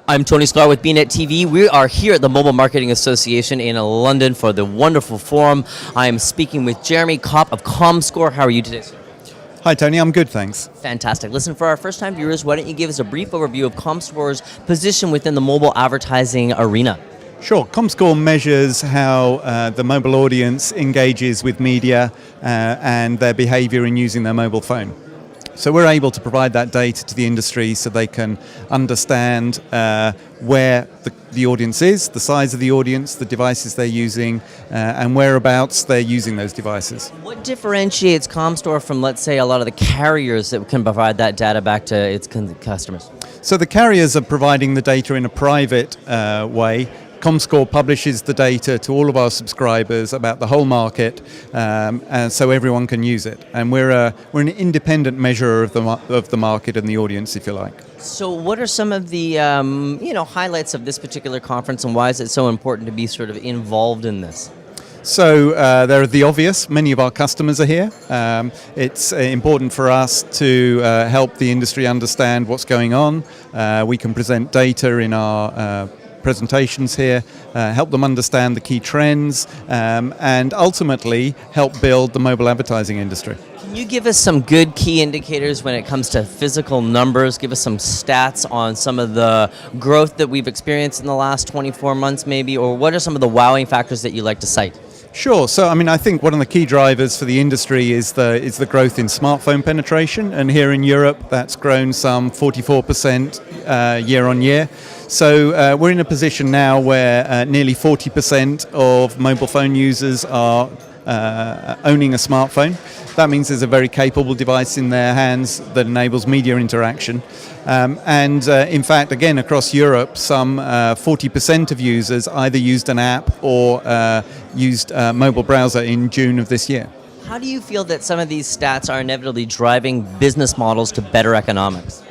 I'm Tony Sklar with bnetTV. We are here at the Mobile Marketing Association in London for the wonderful forum. I am speaking with Jeremy Copp of comScore. How are you today, sir? Hi, Tony. I'm good, thanks. Fantastic. Listen, for our first-time viewers, why don't you give us a brief overview of comScore's position within the mobile advertising arena? Sure. comScore measures how the mobile audience engages with media and their behavior in using their mobile phone. So we're able to provide that data to the industry so they can understand where the audience is, the size of the audience, the devices they're using, and whereabouts they're using those devices. What differentiates comScore from, let's say, a lot of the carriers that can provide that data back to its customers? So the carriers are providing the data in a private way. comScore publishes the data to all of our subscribers about the whole market, and so everyone can use it. And we're an independent measurer of the market and the audience, if you like. So, what are some of the highlights of this particular conference, and why is it so important to be sort of involved in this? So there are the obvious. Many of our customers are here. It's important for us to help the industry understand what's going on. We can present data in our presentations here, help them understand the key trends, and ultimately help build the mobile advertising industry. Can you give us some good key indicators when it comes to physical numbers? Give us some stats on some of the growth that we've experienced in the last 24 months maybe, or what are some of the wowing factors that you like to cite? Sure. So, I think one of the key drivers for the industry is the growth in smartphone penetration, and here in Europe, that's grown some 44% year on year. So we're in a position now where nearly 40% of mobile phone users are owning a smartphone. That means there's a very capable device in their hands that enables media interaction. In fact, again, across Europe, some 40% of users either used an app or used a mobile browser in June of this year. How do you feel that some of these stats are inevitably driving business models to better economics?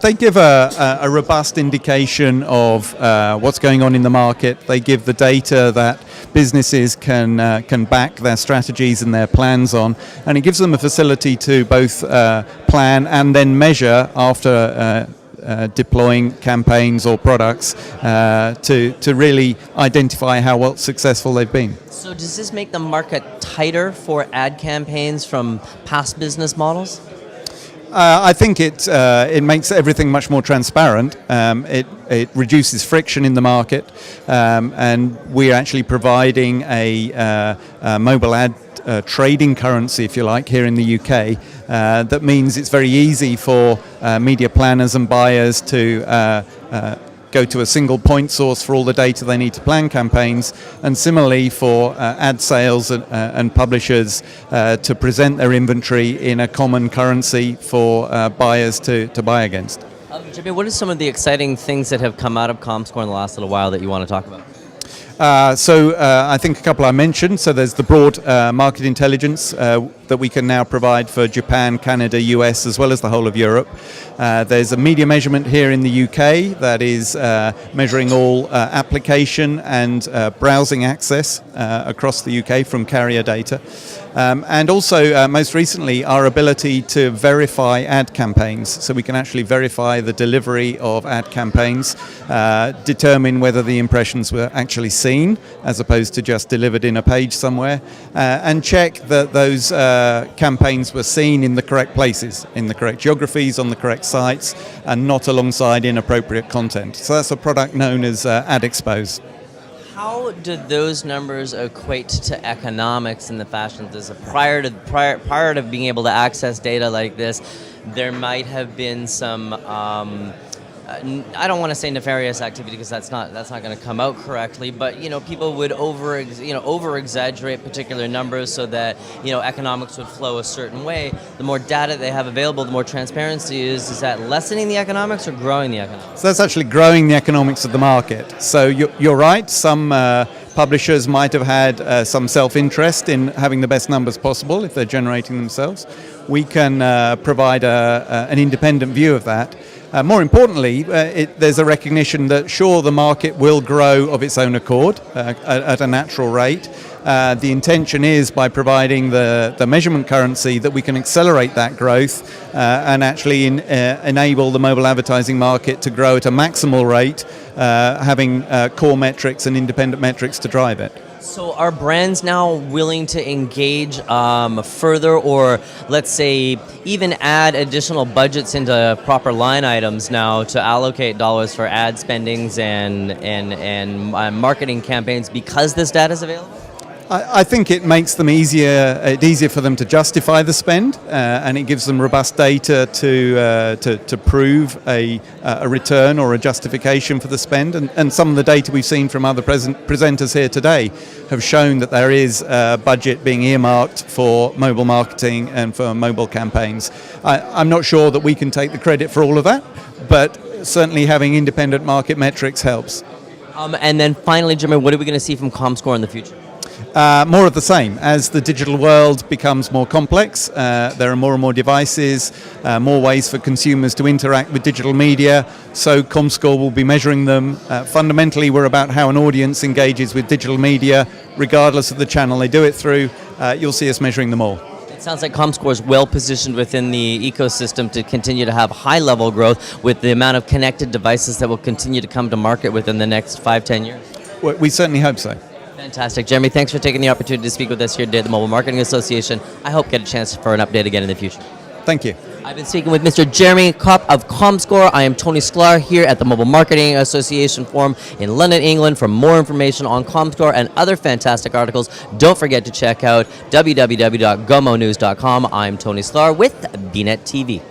They give a robust indication of what's going on in the market. They give the data that businesses can back their strategies and their plans on, and it gives them a facility to both plan and then measure after deploying campaigns or products to really identify how well successful they've been. So does this make the market tighter for ad campaigns from past business models? I think it makes everything much more transparent. It reduces friction in the market, and we're actually providing a mobile ad trading currency, if you like, here in the UK. That means it's very easy for media planners and buyers to go to a single point source for all the data they need to plan campaigns, and similarly for ad sales and publishers to present their inventory in a common currency for buyers to buy against. Jimmy, what are some of the exciting things that have come out of comScore in the last little while that you want to talk about? I think a couple I mentioned. So there's the broad market intelligence that we can now provide for Japan, Canada, US, as well as the whole of Europe. There's a media measurement here in the UK that is measuring all application and browsing access across the UK from carrier data. And also, most recently, our ability to verify ad campaigns. So we can actually verify the delivery of ad campaigns, determine whether the impressions were actually seen as opposed to just delivered in a page somewhere, and check that those campaigns were seen in the correct places, in the correct geographies, on the correct sites, and not alongside inappropriate content. So that's a product known as Ad Expose. How do those numbers equate to economics in the fashion business? Prior to being able to access data like this, there might have been some I don't want to say nefarious activity because that's not going to come out correctly, but people would over exaggerate particular numbers so that economics would flow a certain way. The more data they have available, the more transparency is that lessening the economics or growing the economics? So that's actually growing the economics of the market. So you're right, some publishers might have had some self-interest in having the best numbers possible if they're generating themselves. We can provide an independent view of that. More importantly, there's a recognition that sure, the market will grow of its own accord at a natural rate. The intention is by providing the measurement currency that we can accelerate that growth and actually enable the mobile advertising market to grow at a maximal rate, having core metrics and independent metrics to drive it. So are brands now willing to engage further, or let's say even add additional budgets into proper line items now to allocate dollars for ad spendings and marketing campaigns because this data is available? I think it makes them easier for them to justify the spend, and it gives them robust data to prove a return or a justification for the spend. And some of the data we've seen from other presenters here today have shown that there is budget being earmarked for mobile marketing and for mobile campaigns. I'm not sure that we can take the credit for all of that, but certainly having independent market metrics helps. And then finally, Jeremy, what are we going to see from comScore in the future? More of the same. As the digital world becomes more complex, there are more and more devices, more ways for consumers to interact with digital media, so comScore will be measuring them. Fundamentally, we're about how an audience engages with digital media, regardless of the channel they do it through. You'll see us measuring them all. It sounds like comScore is well positioned within the ecosystem to continue to have high-level growth with the amount of connected devices that will continue to come to market within the next 5-10 years. We certainly hope so. Fantastic. Jeremy, thanks for taking the opportunity to speak with us here today at the Mobile Marketing Association. I hope get a chance for an update again in the future. Thank you. I've been speaking with Mr. Jeremy Copp of comScore. I am Tony Sklar here at the Mobile Marketing Association Forum in London, England. For more information on comScore and other fantastic articles, don't forget to check out www.gomonews.com. I'm Tony Sklar with bnetTV.